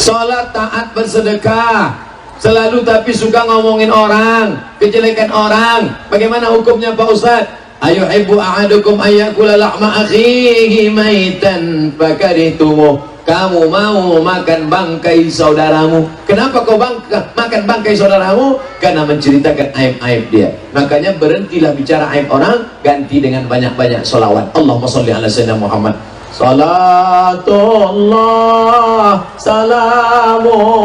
Sholat, taat, bersedekah, selalu tapi suka ngomongin orang, kejelekan orang. Bagaimana hukumnya Pak Ustaz? Ayuhibbu ahadukum ayyakula lahma akhihi maitan fakarihtumu. Kamu mau makan bangkai saudaramu. Kenapa kau makan bangkai saudaramu? Karena menceritakan aib-aib dia. Makanya berhentilah bicara aib orang, ganti dengan banyak-banyak sholawat. Allahumma sholli ala sayyidina Muhammad. Salatullah, salamullah.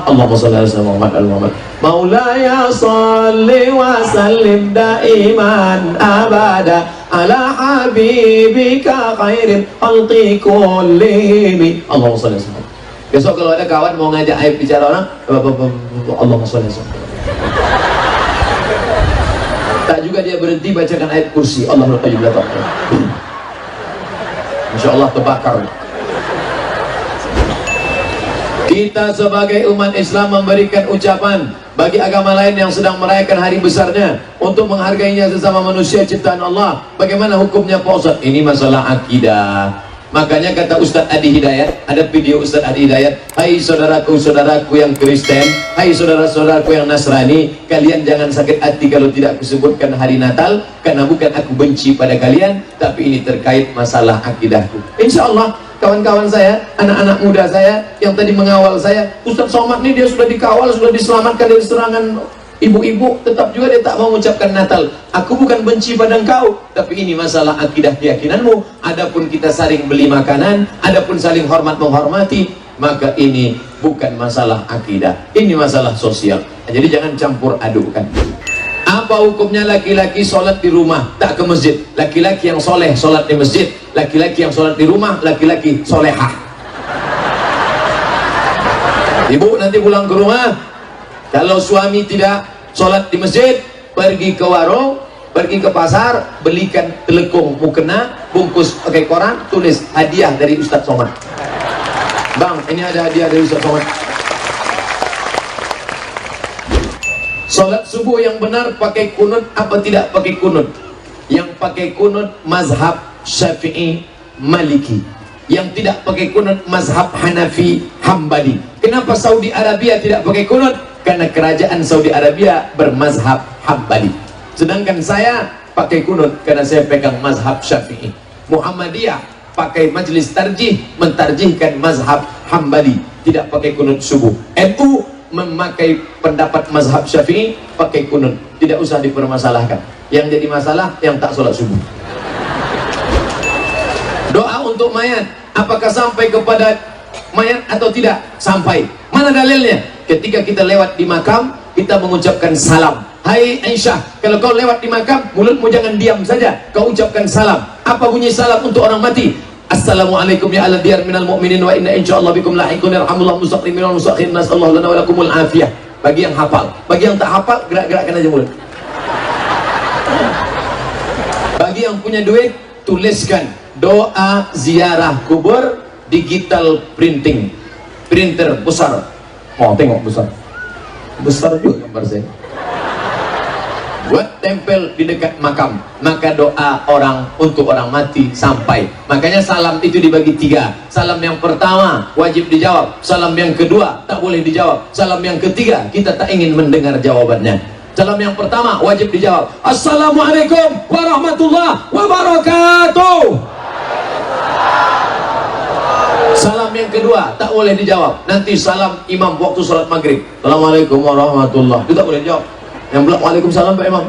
Allahumma sholli ala sayyidina Muhammad al-Muhammad. Maulaya sholli wa sallim daiman abada ala habibika khairil khalqi kullihim. Allahumma sholli ala sayyidina. Besok kalau ada kawan mau ngajak aib bicara orang, Allahumma sholli ala sayyidina. Tak juga dia berhenti bacakan ayat kursi. Allahul qayyum la taqwa. Insya Allah terbakar. Kita sebagai umat Islam memberikan ucapan bagi agama lain yang sedang merayakan hari besarnya untuk menghargainya sesama manusia ciptaan Allah. Bagaimana hukumnya Pak Ustaz? Ini masalah akidah. Makanya kata Ustadz Adi Hidayat, ada video Ustadz Adi Hidayat, hai saudaraku-saudaraku yang Kristen, hai saudara-saudaraku yang Nasrani, kalian jangan sakit hati kalau tidak aku sebutkan hari Natal, karena bukan aku benci pada kalian, tapi ini terkait masalah akidahku. Insya Allah kawan-kawan saya, anak-anak muda saya yang tadi mengawal saya, Ustadz Somad ini dia sudah dikawal, sudah diselamatkan dari serangan ibu-ibu, tetap juga dia tak mau mengucapkan Natal. Aku bukan benci pada engkau, tapi ini masalah akidah keyakinanmu. Adapun kita saling beli makanan, adapun saling hormat menghormati, maka ini bukan masalah akidah, ini masalah sosial. Jadi jangan campur adukan. Apa hukumnya laki-laki sholat di rumah tak ke masjid? Laki-laki yang soleh sholat di masjid, laki-laki yang sholat di rumah, laki-laki solehah. Ibu nanti pulang ke rumah, kalau suami tidak sholat di masjid, pergi ke warung, pergi ke pasar, belikan telekung mukena, bungkus pakai koran, tulis hadiah dari Ustadz Somad. Bang, ini ada hadiah dari Ustadz Somad. Sholat subuh yang benar pakai kunut apa tidak pakai kunut? Yang pakai kunut mazhab Syafi'i Maliki, yang tidak pakai kunut mazhab Hanafi Hambali. Kenapa Saudi Arabia tidak pakai kunut? Karena kerajaan Saudi Arabia bermazhab Hambali. Sedangkan saya pakai kunut karena saya pegang mazhab Syafi'i. Muhammadiyah pakai majlis tarjih, mentarjihkan mazhab Hambali, tidak pakai kunut subuh. NU memakai pendapat mazhab Syafi'i, pakai kunut, tidak usah dipermasalahkan. Yang jadi masalah yang tak sholat subuh. Doa untuk mayat, apakah sampai kepada mayat atau tidak? Sampai. Mana dalilnya? Ketika kita lewat di makam, kita mengucapkan salam. Hai Aisyah, kalau kau lewat di makam, mulutmu jangan diam saja, kau ucapkan salam. Apa bunyi salam untuk orang mati? Assalamualaikum ya ala diyar minal mu'minin wa inna insyaallah bikum lahiqun yarhamullah mustaqim minal mustaqim nasallahu lana wa lakumul afiyah. Bagi yang hafal, bagi yang tak hafal gerak-gerakkan aja mulut. Bagi yang punya duit, tuliskan doa ziarah kubur, digital printing, printer besar. Oh, tengok besar, besar juga gambar saya. Buat tempel di dekat makam, maka doa orang untuk orang mati sampai. Makanya salam itu dibagi tiga. Salam yang pertama wajib dijawab, salam yang kedua tak boleh dijawab, salam yang ketiga kita tak ingin mendengar jawabannya. Salam yang pertama wajib dijawab, Assalamualaikum warahmatullahi wabarakatuh. Salam yang kedua tak boleh dijawab, nanti salam imam waktu sholat maghrib, Assalamualaikum warahmatullahi, itu tak boleh dijawab. Yang bilang waalaikumsalam Pak Imam.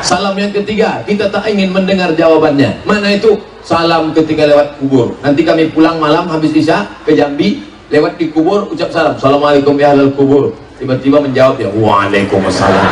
Salam yang ketiga kita tak ingin mendengar jawabannya. Mana itu? Salam ketika lewat kubur. Nanti kami pulang malam habis isya ke Jambi, lewat di kubur ucap salam, Assalamualaikum ya ahlal kubur. Tiba-tiba menjawab ya waalaikumsalam.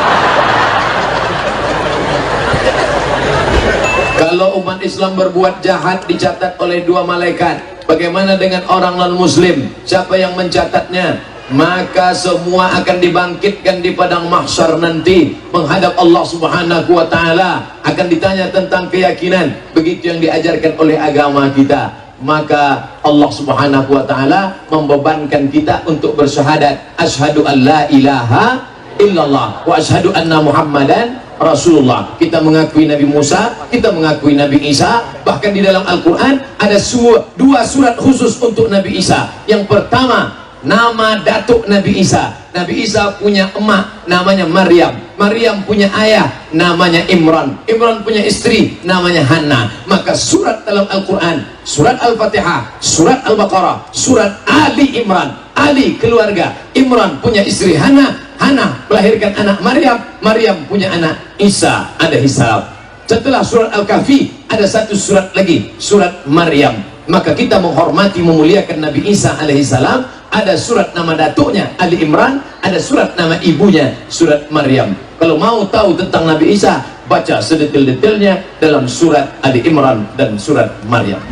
Kalau umat Islam berbuat jahat dicatat oleh dua malaikat, bagaimana dengan orang non-muslim? Siapa yang mencatatnya? Maka semua akan dibangkitkan di padang mahsyar nanti menghadap Allah Subhanahu wa ta'ala, akan ditanya tentang keyakinan begitu yang diajarkan oleh agama kita. Maka Allah Subhanahu wa ta'ala membebankan kita untuk bersyahadat asyhadu an la ilaha illallah wa asyhadu anna muhammadan Rasulullah, kita mengakui Nabi Musa, kita mengakui Nabi Isa. Bahkan di dalam Al-Quran ada dua surat khusus untuk Nabi Isa. Yang pertama, nama datuk Nabi Isa. Nabi Isa punya emak namanya Maryam, Maryam punya ayah namanya Imran, Imran punya istri namanya Hannah. Maka surat dalam Al-Quran, surat Al-Fatihah, surat Al-Baqarah, surat Ali Imran, Ali keluarga, Imran punya istri Hannah, Hannah melahirkan anak Maryam, Maryam punya anak Isa alaihi salam. Setelah surat Al-Kahfi ada satu surat lagi, surat Maryam. Maka kita menghormati, memuliakan Nabi Isa alaihi salam. Ada surat nama datuknya Ali Imran, ada surat nama ibunya surat Maryam. Kalau mau tahu tentang Nabi Isa, baca sedetail-detailnya dalam surat Ali Imran dan surat Maryam.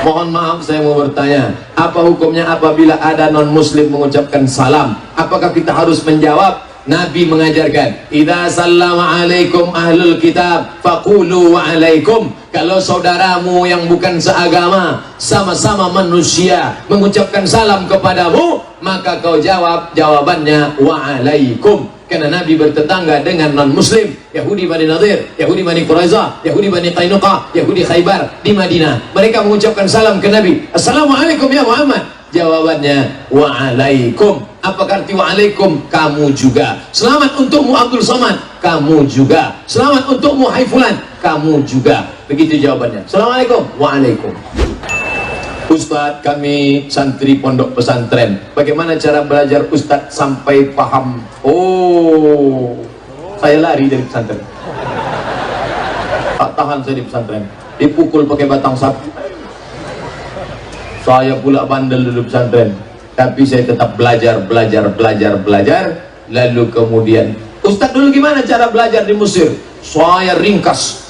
Mohon maaf, saya mau bertanya, apa hukumnya apabila ada non-muslim mengucapkan salam? Apakah kita harus menjawab? Nabi mengajarkan, idza sallama alaikum ahlul kitab faqulu wa alaikum. Kalau saudaramu yang bukan seagama, sama-sama manusia, mengucapkan salam kepadamu, maka kau jawab jawabannya wa alaikum. Karena Nabi bertetangga dengan non-muslim, Yahudi Bani Nadir, Yahudi Bani Quraizah, Yahudi Bani Qainuqa, Yahudi Khaybar di Madinah. Mereka mengucapkan salam ke Nabi, assalamualaikum ya Muhammad. Jawabannya wa'alaikum. Apa arti wa'alaikum? Kamu juga. Selamat untukmu Abdul Somad, kamu juga. Selamat untukmu Hai Fulan, kamu juga. Begitu jawabannya. Assalamualaikum, wa'alaikum. Ustadz, kami santri pondok pesantren, bagaimana cara belajar Ustadz sampai paham? Oh, saya lari dari pesantren, tak tahan saya di pesantren, dipukul pakai batang sapi. Saya pula bandel dulu pesantren, tapi saya tetap belajar. Lalu kemudian, Ustadz dulu gimana cara belajar di Mesir? Saya ringkas,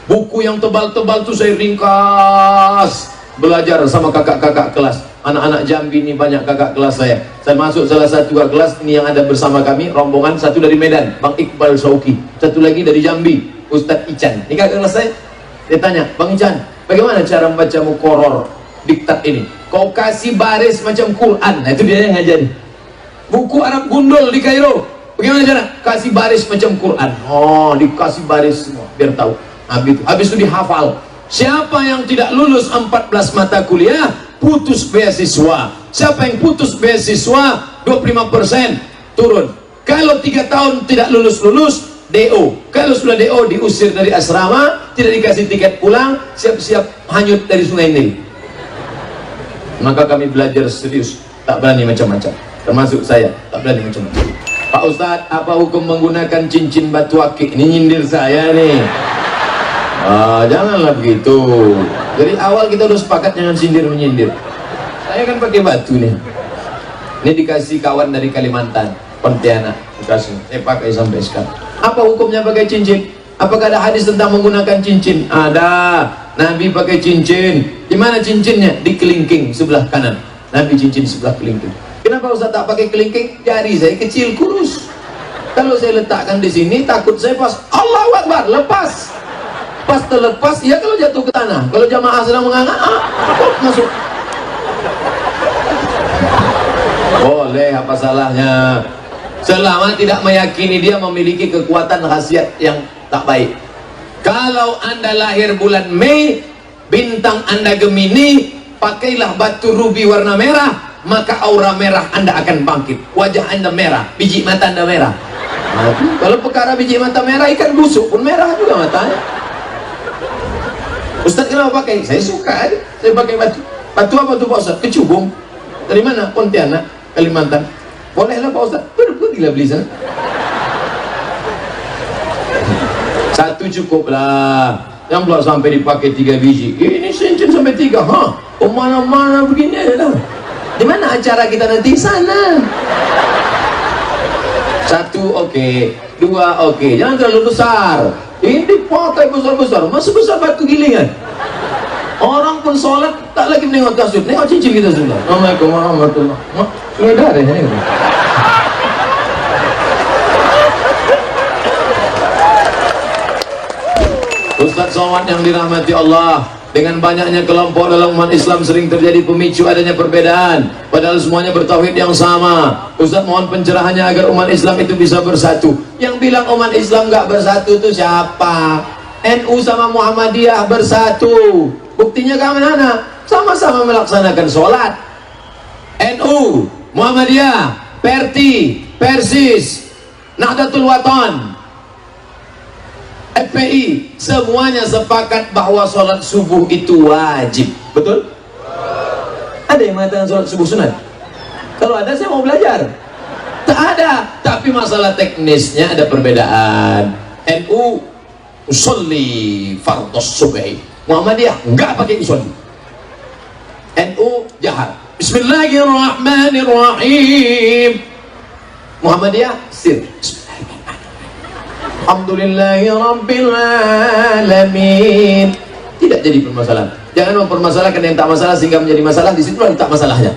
buku yang tebal-tebal tuh saya ringkas. Belajar sama kakak-kakak kelas, anak-anak Jambi ini banyak kakak kelas saya. Saya masuk salah satu kakak kelas ini yang ada bersama kami, rombongan satu dari Medan, Bang Iqbal Sauki, satu lagi dari Jambi, Ustadz Ican. Ini kakak kelas saya. Dia tanya, Bang Ican, bagaimana cara membaca mukoror diktat ini? Kau kasih baris macam Quran. Nah, itu dia yang ngajari. Buku Arab gundul di Kairo, bagaimana cara? Kasih baris macam Quran. Oh, dikasih baris semua biar tahu. Habis itu dihafal. Siapa yang tidak lulus 14 mata kuliah, putus beasiswa. Siapa yang putus beasiswa, 25% turun. Kalau 3 tahun tidak lulus-lulus, DO. Kalau sudah DO, diusir dari asrama, tidak dikasih tiket pulang, siap-siap hanyut dari sungai Nil. Maka kami belajar serius, tak berani macam-macam. Termasuk saya, tak berani macam-macam. Pak Ustadz, apa hukum menggunakan cincin batu akik? Ini nyindir saya nih. Janganlah begitu. Dari awal kita udah sepakat jangan sindir-menyindir. Saya kan pakai batu nih. Ini dikasih kawan dari Kalimantan, Pontianak, dikasih. Saya pakai sampai sekarang. Apa hukumnya pakai cincin? Apakah ada hadis tentang menggunakan cincin? Ada. Nabi pakai cincin. Di mana cincinnya? Di kelingking sebelah kanan. Nabi cincin sebelah kelingking. Kenapa Ustaz tak pakai kelingking? Jari saya kecil, kurus. Kalau saya letakkan di sini, takut saya pas Allahu Akbar, lepas. Pas terlepas, ya kalau jatuh ke tanah. Kalau jamaah sedang menganga, masuk. Boleh, apa salahnya? Selama tidak meyakini dia memiliki kekuatan khasiat yang tak baik. Kalau Anda lahir bulan Mei, bintang Anda Gemini, pakailah batu rubi warna merah, maka aura merah Anda akan bangkit. Wajah Anda merah, biji mata Anda merah. Kalau perkara biji mata merah, ikan busuk pun merah juga matanya. Ustaz kenapa pakai? Saya suka aja. Saya pakai batu. Batu apa tuh Pak Ustaz? Kecubung. Dari mana? Pontianak, Kalimantan. Bolehlah Pak Ustaz. Pergilah beli sana. Satu cukup lah. Yang belum sampai dipakai 3 biji. Ini cincin sampai 3. Oh mana-mana begini aja lah. Di mana acara kita nanti? Sana. 1 oke. 2 oke. Jangan terlalu besar. Ini pakai besar-besar, masih besar batu gilingan. Orang pun sholat tak lagi menengok kasut, nengok cincin kita sudah. Assalamualaikum warahmatullahi wabarakatuh. Sudah deh ini. Ustaz Somad yang dirahmati Allah, Dengan banyaknya kelompok dalam umat Islam sering terjadi pemicu adanya perbedaan, padahal semuanya bertauhid yang sama. Ustaz mohon pencerahannya agar umat Islam itu bisa bersatu. Yang bilang umat Islam gak bersatu itu siapa? NU sama Muhammadiyah bersatu. Buktinya kemana? Sama-sama melaksanakan sholat. NU, Muhammadiyah, Perti, Persis, Nahdlatul Wathon, FPI, semuanya sepakat bahwa sholat subuh itu wajib. Betul? Ada yang mengatakan sholat subuh sunat? Kalau ada saya mau belajar. Tak ada. Tapi masalah teknisnya ada perbedaan. NU usolli fardhus subhi, Muhammadiyah enggak pakai usolli. NU jahar Bismillahirrahmanirrahim, Muhammadiyah sir Alhamdulillahi Rabbil Alamin. Tidak jadi permasalahan. Jangan mempermasalahkan yang tak masalah sehingga menjadi masalah. Di situ tak masalahnya.